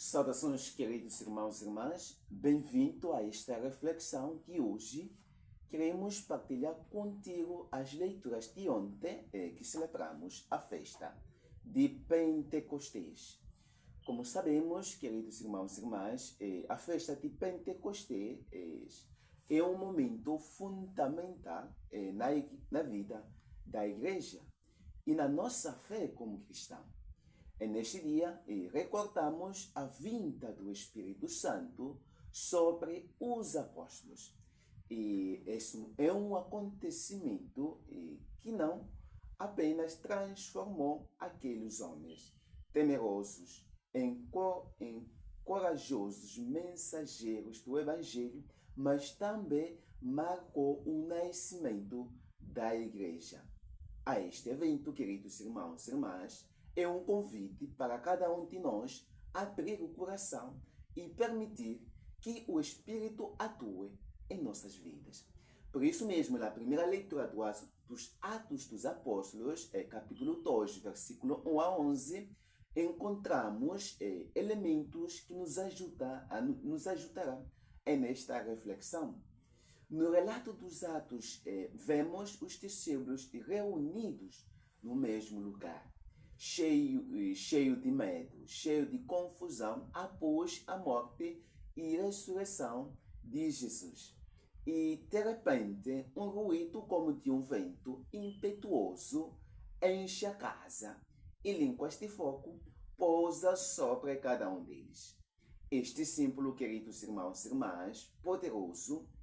Saudações, queridos irmãos e irmãs, bem-vindo a esta reflexão de hoje. Queremos partilhar contigo as leituras de ontem, que celebramos a festa de Pentecostes. Como sabemos, queridos irmãos e irmãs, a festa de Pentecostes é um momento fundamental na vida da igreja e na nossa fé como cristãos. Neste dia, recordamos a vinda do Espírito Santo sobre os apóstolos. E isso é um acontecimento que não apenas transformou aqueles homens temerosos em corajosos mensageiros do Evangelho, mas também marcou o nascimento da igreja. A este evento, queridos irmãos e irmãs, é um convite para cada um de nós abrir o coração e permitir que o Espírito atue em nossas vidas. Por isso mesmo, na primeira leitura dos Atos dos Apóstolos, capítulo 2, versículo 1 a 11, encontramos elementos que nos ajudarão nesta reflexão. No relato dos Atos, vemos os discípulos reunidos no mesmo lugar, cheio de medo, cheio de confusão após a morte e ressurreição de Jesus. E, de repente, um ruído como de um vento impetuoso enche a casa e línguas de fogo pousa sobre cada um deles. Este símbolo, queridos irmãos e irmãs,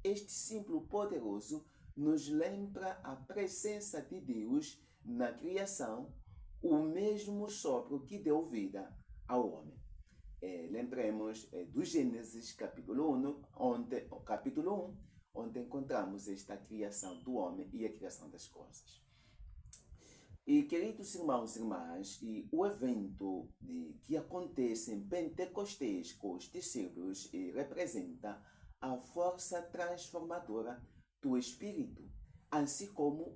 este símbolo poderoso nos lembra a presença de Deus na criação, o mesmo sopro que deu vida ao homem. Lembremos do Gênesis capítulo 1, onde encontramos esta criação do homem e a criação das coisas. E, queridos irmãos e irmãs, o evento que acontece em Pentecostes com os discípulos representa a força transformadora do Espírito, assim como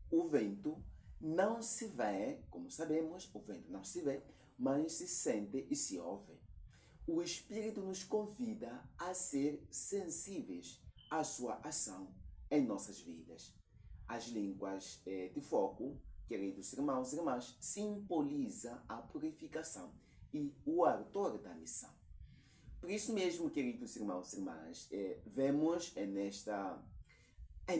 o vento não se vê, como sabemos, o vento não se vê, mas se sente e se ouve. O Espírito nos convida a ser sensíveis à sua ação em nossas vidas. As línguas de fogo, queridos irmãos e irmãs, simboliza a purificação e o ardor da missão. Por isso mesmo, queridos irmãos e irmãs, vemos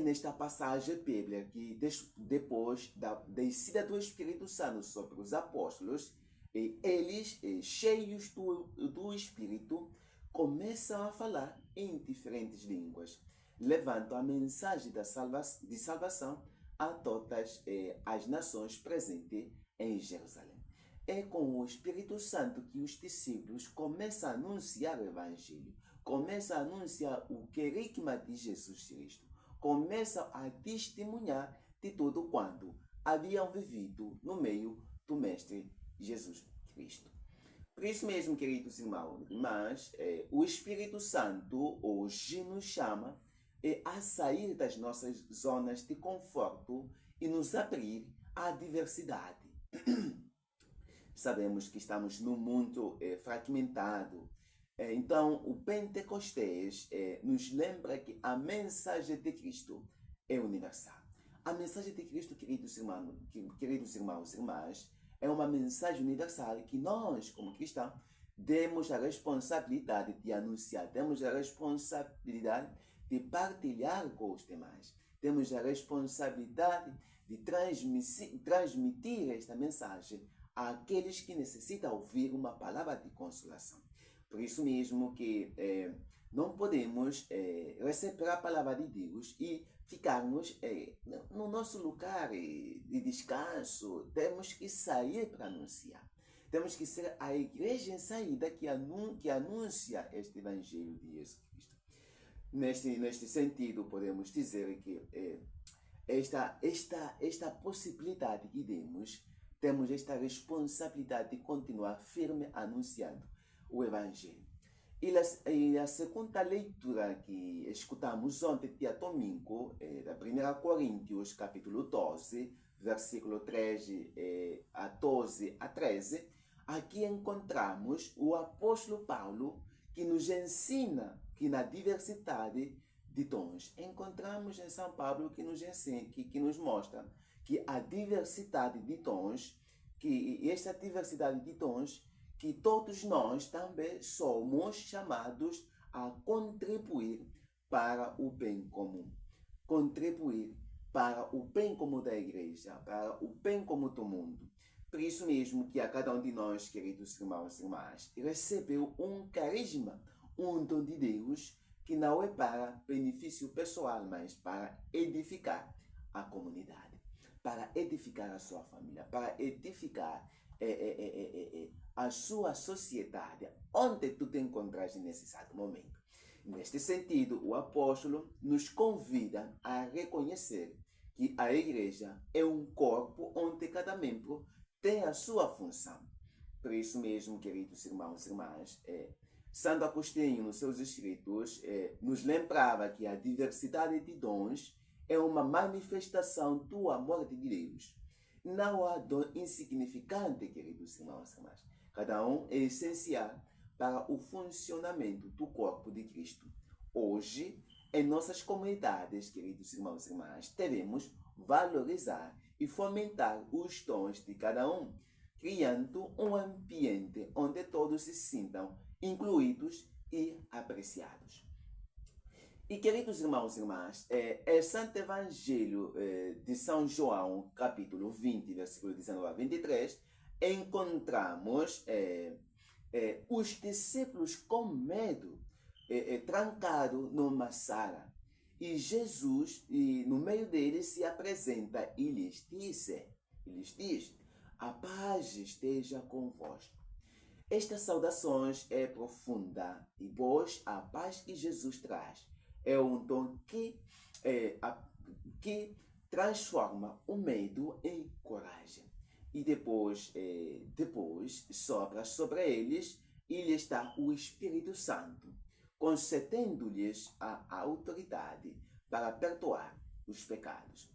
nesta passagem bíblica que depois da descida do Espírito Santo sobre os apóstolos, eles, cheios do Espírito, começam a falar em diferentes línguas, levando a mensagem de salvação a todas as nações presentes em Jerusalém. É com o Espírito Santo que os discípulos começam a anunciar o Evangelho, começam a anunciar o querigma de Jesus Cristo, começam a testemunhar de tudo quanto haviam vivido no meio do Mestre Jesus Cristo. Por isso mesmo, queridos irmãos, mas o Espírito Santo hoje nos chama a sair das nossas zonas de conforto e nos abrir à diversidade. Sabemos que estamos num mundo fragmentado. Então, o Pentecostes nos lembra que a mensagem de Cristo é universal. A mensagem de Cristo, queridos irmãos e irmãs, é uma mensagem universal que nós, como cristãos, temos a responsabilidade de anunciar, temos a responsabilidade de partilhar com os demais. Temos a responsabilidade de transmitir esta mensagem àqueles que necessitam ouvir uma palavra de consolação. Por isso mesmo que não podemos receber a palavra de Deus e ficarmos no nosso lugar de descanso. Temos que sair para anunciar. Temos que ser a igreja em saída que anuncia este Evangelho de Jesus Cristo. Neste sentido, podemos dizer que esta possibilidade que temos esta responsabilidade de continuar firme anunciando o Evangelho. E a segunda leitura que escutamos ontem, dia domingo, da 1 Coríntios, capítulo 12, versículo 13 a 12 a 13, aqui encontramos o apóstolo Paulo que nos ensina que na diversidade de dons, encontramos em São Paulo que nos ensina, que nos mostra que a diversidade de dons, que esta diversidade de dons, que todos nós também somos chamados a contribuir para o bem comum. Contribuir para o bem comum da igreja, para o bem comum do mundo. Por isso mesmo que a cada um de nós, queridos irmãos e irmãs, recebeu um carisma, um dom de Deus, que não é para benefício pessoal, mas para edificar a comunidade, para edificar a sua família, para edificar a sua sociedade, onde tu te encontras nesse exato momento. Neste sentido, o apóstolo nos convida a reconhecer que a igreja é um corpo onde cada membro tem a sua função. Por isso mesmo, queridos irmãos e irmãs, Santo Agostinho, nos seus escritos, nos lembrava que a diversidade de dons é uma manifestação do amor de Deus. Não há dom insignificante, queridos irmãos e irmãs. Cada um é essencial para o funcionamento do corpo de Cristo. Hoje, em nossas comunidades, queridos irmãos e irmãs, devemos valorizar e fomentar os dons de cada um, criando um ambiente onde todos se sintam incluídos e apreciados. E, queridos irmãos e irmãs, é Santo Evangelho de São João, capítulo 20, versículo 19 a 23, encontramos os discípulos com medo, trancados numa sala. E Jesus, no meio deles, se apresenta e lhes diz, a paz esteja convosco. Esta saudação é profunda e, pois, a paz que Jesus traz é um dom que transforma o medo em coragem. E depois sopra sobre eles e lhes dá o Espírito Santo, concedendo-lhes a autoridade para perdoar os pecados.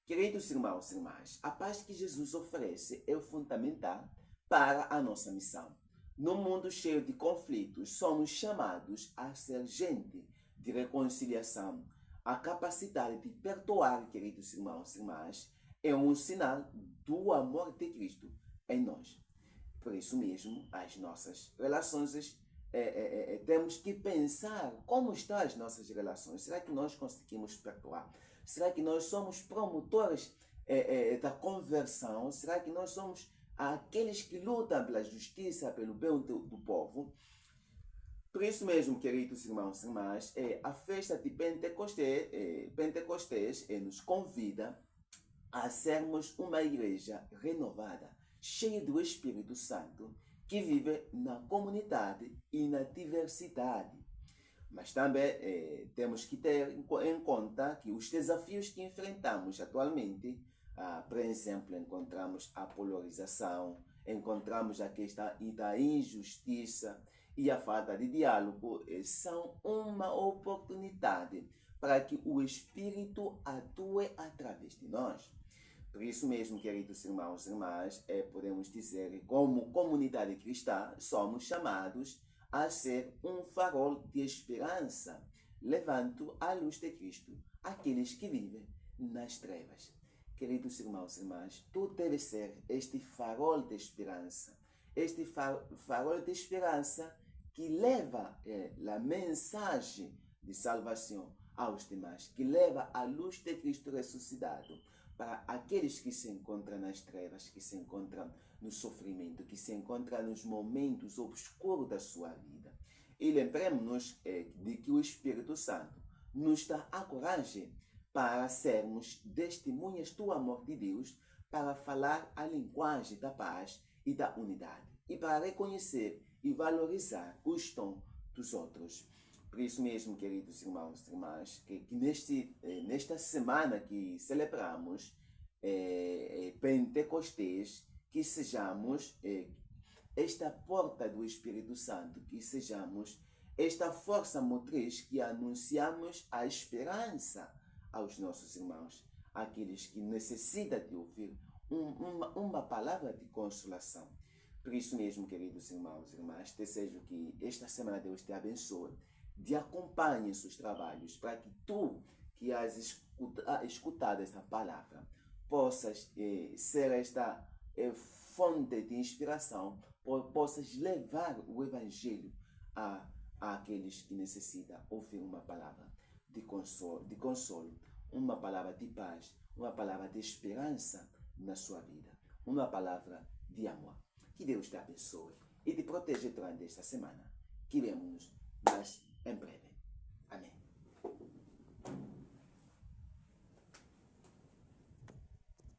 Queridos irmãos e irmãs, a paz que Jesus oferece é fundamental para a nossa missão. No mundo cheio de conflitos, somos chamados a ser gente de reconciliação. A capacidade de perdoar, queridos irmãos e irmãs, é um sinal do amor de Cristo em nós. Por isso mesmo, as nossas relações, temos que pensar como estão as nossas relações. Será que nós conseguimos perdoar? Será que nós somos promotores da conversão? Será que nós somos aqueles que lutam pela justiça, pelo bem do povo? Por isso mesmo, queridos irmãos e irmãs, a festa de Pentecostes nos convida a sermos uma igreja renovada, cheia do Espírito Santo, que vive na comunidade e na diversidade. Mas também temos que ter em conta que os desafios que enfrentamos atualmente, por exemplo, encontramos a polarização, encontramos a questão da injustiça e a falta de diálogo, são uma oportunidade para que o Espírito atue através de nós. Por isso mesmo, queridos irmãos e irmãs, podemos dizer que como comunidade cristã somos chamados a ser um farol de esperança, levando a luz de Cristo aqueles que vivem nas trevas. Queridos irmãos e irmãs, tu deves ser este farol de esperança, este farol de esperança que leva a mensagem de salvação aos demais, que leva a luz de Cristo ressuscitado para aqueles que se encontram nas trevas, que se encontram no sofrimento, que se encontram nos momentos obscuros da sua vida. E lembremos-nos de que o Espírito Santo nos dá a coragem para sermos testemunhas do amor de Deus, para falar a linguagem da paz e da unidade, e para reconhecer e valorizar os dons dos outros. Por isso mesmo, queridos irmãos e irmãs, que nesta semana que celebramos Pentecostes, que sejamos esta porta do Espírito Santo, que sejamos esta força motriz que anunciamos a esperança aos nossos irmãos, aqueles que necessitam de ouvir uma palavra de consolação. Por isso mesmo, queridos irmãos e irmãs, desejo que esta semana Deus te abençoe, te acompanhe em seus trabalhos, para que tu, que has escutado esta palavra, possas ser esta fonte de inspiração, possas levar o Evangelho àqueles que necessitam ouvir uma palavra de consolo, uma palavra de paz, uma palavra de esperança na sua vida, uma palavra de amor. Que Deus te abençoe e te proteja durante esta semana. Que vemos mais em breve.